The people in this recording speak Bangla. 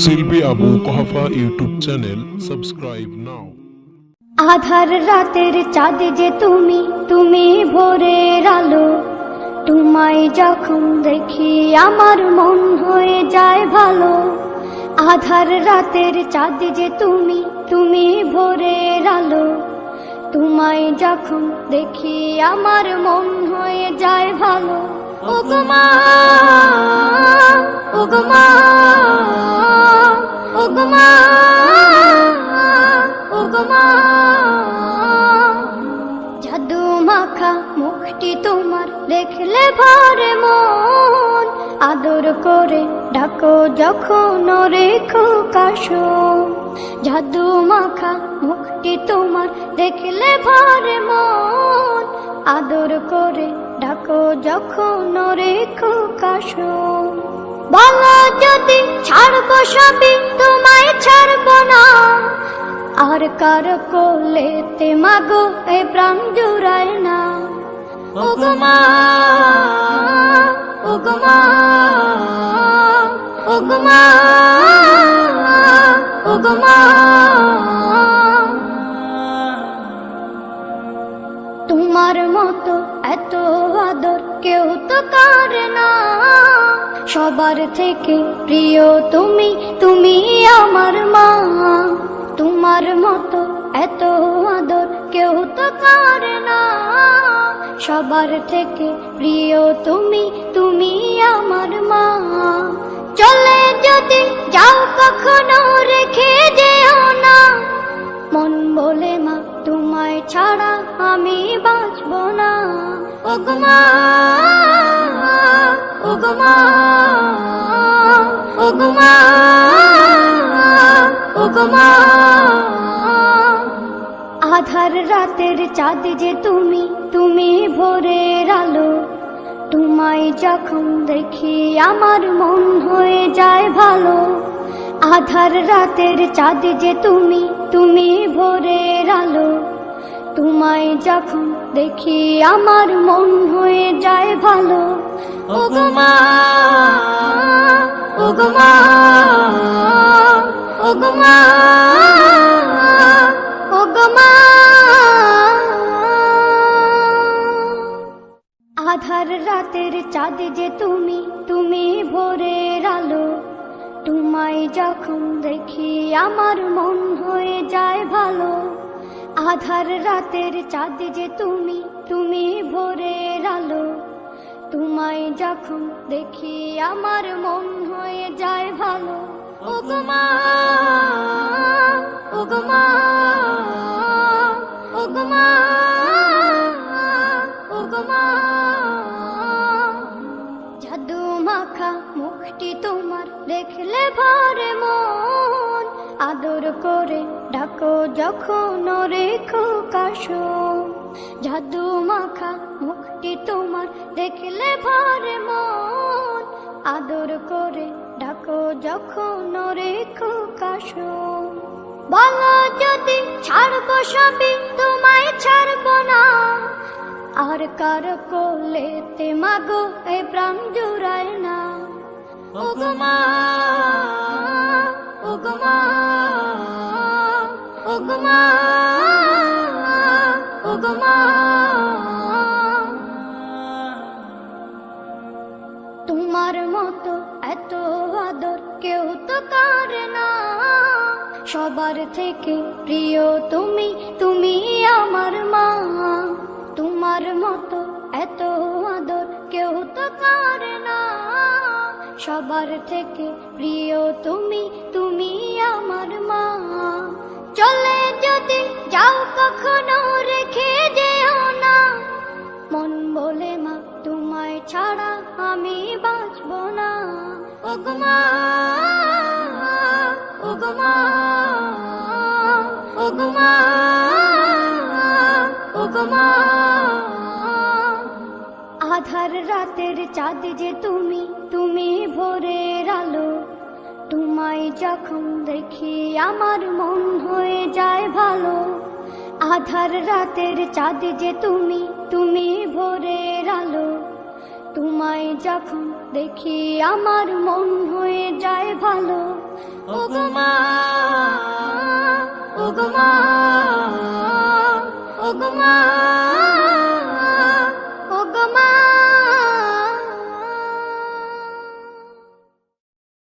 শিল্পী আবু কহাফা ইউটিউব চ্যানেল সাবস্ক্রাইব নাও। আধার রাতের চাঁদ যে তুমি, তুমি ভোরের আলো। তোমায় যখন দেখি আমার মন হয়ে যায় ভালো। আধার রাতের চাঁদ যে তুমি, তুমি ভোরের আলো। তোমায় যখন দেখি আমার মন হয়ে যায় ভালো। ওগো মা, ওগো মা, ওগো মা, ওগো মা। জাদু মাখা মুখটি তোমার দেখলে ভরে মন। আদর করে ডাকো যখন রেখো কাশো। জাদু মাখা মুখটি তোমার দেখলে ভরে মন। আদর করে ডাকো যখন রেখো কাশো। বলো যদি ছাড়বো সবই, তোমায় ছাড়বো না। আর কার কোলেতে মাগো এ প্রাণ জুড়ায় না। ওগো মা, ওগো মা, ওগো মা, ওগো মা। তোমার মতো এত আদর কেউ তো করে না। সবার থেকে প্রিয় তুমি, তুমি আমার মা। তোমার মতো এত আদর কেউ তো করে না। সবার থেকে প্রিয় তুমি, তুমি আমার মা। চলে যদি যাও কখনো রেখে যেও না। মন বলে মা তোমায় ছাড়া আমি বাঁচব না। ওগো মা, ওগো মা, ওগো মা, ওগো মা। আধার রাতের চাঁদ যে তুমি, তুমি ভোরের আলো। তোমায় যখন দেখি আমার মন হয়ে যায় ভালো। আধার রাতের চাঁদ যে তুমি, তুমি ভোরের আলো। তোমায় যখন দেখি আমার মন হয়ে যায় ভালো। ওগো মা, ওগো মা, ওগো মা, ওগো মা। আধার রাতের চাঁদ যে তুমি, তুমি ভোরের আলো। তোমায় যখন দেখি আমার মন হয়ে যায় ভালো। আধার রাতের চাঁদ যে তুমি, তুমি ভোরের আলো। তোমায় যখন দেখি আমার মন হয়ে যায় ভালো। ওগো মা, ওগো মা, ওগো মা, ওগো মা। জাদু মাখা মুখটি তোমার দেখলে ভরে মন। আদর করে ডাকো যখন রেখো কাশো। জাদু মাখা মুখটি তোমার দেখলে ভরে মন। আদর করে ডাকো যখন রেখো কাশো। বলো যদি ছাড়বো সবই, তোমায় ছাড়বো না। আর কার কোলেতে মাগো এ প্রাণ জুড়ায় না। ওগো মা, ওগো মা, ওগো মা, ওগো মা। তোমার মতো এত আদর কেউ তো করে না। সবার থেকে প্রিয় তুমি, তুমি আমার মা। তোমার মতো এত আদর কেউ তো করে না। সবার থেকে প্রিয় তুমি, তুমি আমার মা। চলে যদি যাও কখনো রেখে যেও না। মন বলে মা তোমায় ছাড়া আমি বাঁচব না। ওগো মা, ওগো মা, ওগো মা, ওগো মা। আধার রাতের চাঁদ যে তুমি, তুমি ভোরের আলো। তোমায় যখন দেখি আমার মন হয়ে যায় ভালো। আধার রাতের চাঁদ যে তুমি, তুমি ভোরের আলো। তোমায় যখন দেখি আমার মন হয়ে যায় ভালো। ওগো মা, ওগো মা, ওগো মা।